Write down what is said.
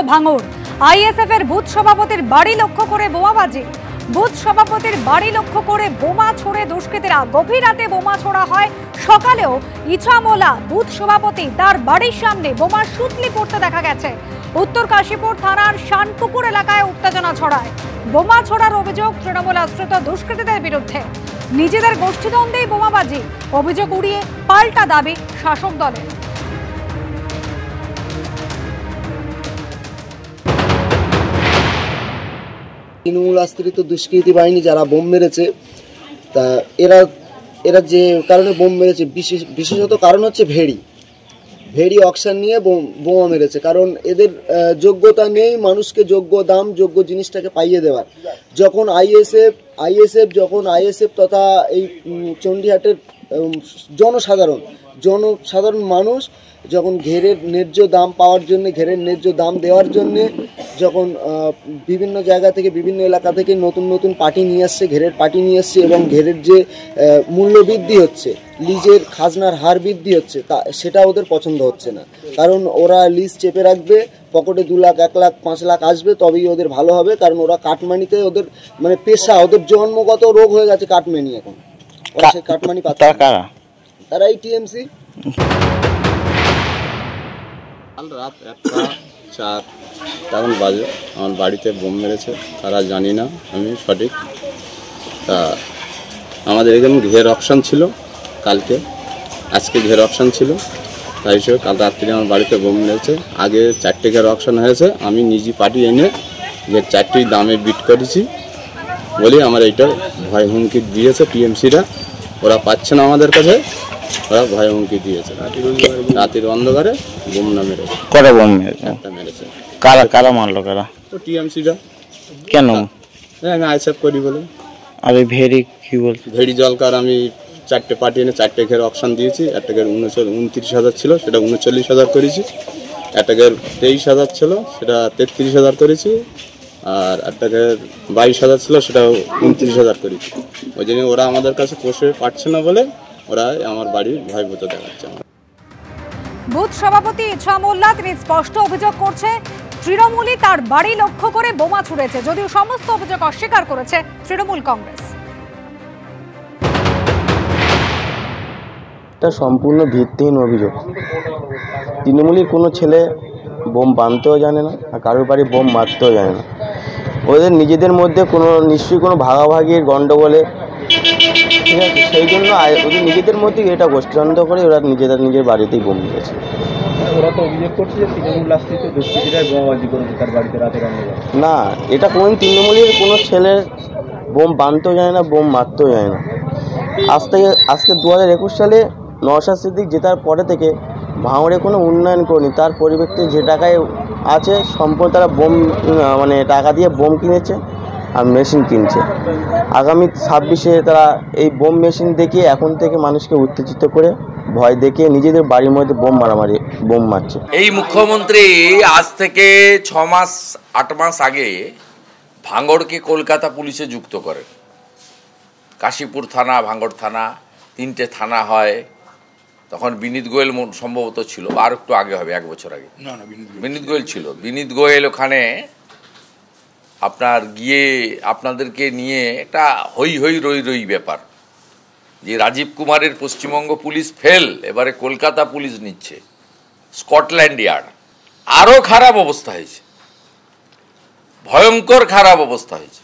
ভাঙড়। আইএসএফ এর বুথ সভাপতির বাড়ি লক্ষ্য করে বোমাবাজি। বুথ সভাপতির বাড়ি লক্ষ্য করে বোমা ছোড়ে দুষ্কৃতীরা। গভীর রাতে বোমা ছোড়া হয়, সকালেও ইছামোলা বুথ সভাপতি তার বাড়ির সামনে বোমার সুতলি পড়তে দেখা গেছে। উত্তর কাশীপুর থানার শানপুকুর এলাকায় উত্তেজনা ছড়ায়। বোমা ছোড়ার অভিযোগ তৃণমূল আশ্রিত দুষ্কৃতীদের বিরুদ্ধে। নিজেদের গোষ্ঠীদ্বন্দ্বেই বোমাবাজি, অভিযোগ উড়িয়ে পাল্টা দাবি শাসক দলের। তৃণমূল আশ্রিত দুষ্কৃতী বাহিনী যারা বোম মেরেছে, তা এরা যে কারণে বোম মেরেছে, বিশেষত কারণ হচ্ছে ভেড়ি অকশন নিয়ে বোমা মেরেছে। কারণ এদের যোগ্যতা নেই মানুষকে যোগ্য দাম, যোগ্য জিনিসটাকে পাইয়ে দেওয়ার। যখন আইএসএফ তথা এই চণ্ডীহাটের জনসাধারণ মানুষ যখন ঘেরের ন্যায্য দাম পাওয়ার জন্য, ঘেরের ন্যায্য দাম দেওয়ার জন্যে যখন বিভিন্ন জায়গা থেকে, বিভিন্ন এলাকা থেকে নতুন পার্টি নিয়ে আসছে, ঘেরের পার্টি নিয়ে আসছে, এবং ঘেরের যে মূল্য বৃদ্ধি হচ্ছে, লিজের খাজনার হার বৃদ্ধি হচ্ছে, তা সেটা ওদের পছন্দ হচ্ছে না। কারণ ওরা লিজ চেপে রাখবে, পকেটে 2 লাখ 1 লাখ 5 লাখ আসবে, তবেই ওদের ভালো হবে। কারণ ওরা কাটমানিতে ওদের মানে পেশা, ওদের জন্মগত রোগ হয়ে গেছে কাটমানি। এখন ওরা সেই কাটমানি পাচ্ছে। তারা এই টিএমসি। কাল রাত 1:04 তখন বাজে আমার বাড়িতে বোম মেরেছে, তারা জানি না আমি সঠিক। তা আমাদের এখানে ঘের অপশান ছিল, আজকে ঘের অপশান ছিল, তাই হিসেবে কাল রাত্রে আমার বাড়িতে বোম মেরেছে। আগে 4টে ঘের অপশান হয়েছে, আমি নিজে পার্টি এনে ঘের 4টি দামে বিট করেছি বলে আমার এইটা ভয় হুমকি দিয়েছে টিএমসিরা। ওরা পাচ্ছে না আমাদের কাছে, ওরা ভয় হুমকি দিয়েছে। রাতের অন্ধকারে বোম না মেরেছে। কটা বোম মেরেছে? একটা মেরেছে। কারা মারলো? ও টিএমসিরা। কেন? আমি আইএসএফ করি বলে। আর ওই ভেড়ি কি বলছে? ভেড়ি জলকার আমি 4টে পার্টি এনে 4টে ঘের অপশান দিয়েছি। একটা ঘের 29,000 ছিল, সেটা 39,000 করেছি। একটা ঘের 23,000 ছিল, সেটা 33,000 করেছি। আর একটা ঘের 22,000 ছিল, সেটাও 29,000 করেছি। ওই জন্য ওরা আমাদের কাছে পোষে পারছে না বলে ওরা আমার বাড়ির ভয়ভূত দেখাচ্ছে। বুথ সভাপতি ইছামোল্লা তিনি স্পষ্ট অভিযোগ করছে তৃণমূলই তার বাড়ি লক্ষ্য করে বোমা ছুড়েছে, যদিও সমস্ত অভিযোগ অস্বীকার করেছে তৃণমূল কংগ্রেস। এটা সম্পূর্ণ ভিত্তিহীন অভিযোগ। তৃণমূলের কোনো ছেলে বোম বাঁধতেও জানে না, আর কারোর বাড়ি বোম মারতেও জানে না। ওদের নিজেদের মধ্যে নিশ্চয়ই কোনো ভাগাভাগির গণ্ডগোলে, ঠিক আছে, সেই জন্য ওদের নিজেদের মধ্যে এটা গোষ্ঠীদ্বন্দ্ব করে ওরা নিজের বাড়িতেই বোম দিয়েছে। ওরা তো অভিযোগ করছে যে তৃণমূল আশ্রিত দুষ্কৃতীরা বোমাবাজি করেছে তার বাড়িতে রাতের অন্ধকারে। না, এটা কোন তৃণমূলের কোনো ছেলের বোম বাঁধতেও জানে না, বোম মারতেও জানে না। আজকে 2021 সালে নওশাদ সিদ্দিক জেতার পরে থেকে ভাঙড়ে কোনো উন্নয়ন করেনি। তার পরিবর্তে যে টাকায় আছে সম্পূর্ণ তারা বোম টাকা দিয়ে বোম কিনেছে আর মেশিন কিনছে। আগামী 26-এ তারা এই বোম মেশিন দেখিয়ে এখন থেকে মানুষকে উত্তেজিত করে ভয় দেখিয়ে নিজেদের বাড়ির মধ্যে বোম মারছে। এই মুখ্যমন্ত্রী আজ থেকে 6-8 মাস আগে ভাঙড়কে কলকাতা পুলিশে যুক্ত করেন। কাশীপুর থানা, ভাঙড় থানা, 3টে থানা হয়। তখন বিনীত গোয়েল সম্ভবত ছিল, আর একটু আগে হবে, 1 বছর আগে। বিনীত গোয়েল ছিল। বিনীত গোয়েল ওখানে আপনাদেরকে নিয়ে একটা হই রই ব্যাপার, যে রাজীব কুমারের পশ্চিমবঙ্গ পুলিশ ফেল, এবারে কলকাতা পুলিশ নিচ্ছে, স্কটল্যান্ড ইয়ার্ড। আরো খারাপ অবস্থা হয়েছে, ভয়ঙ্কর খারাপ অবস্থা হয়েছে।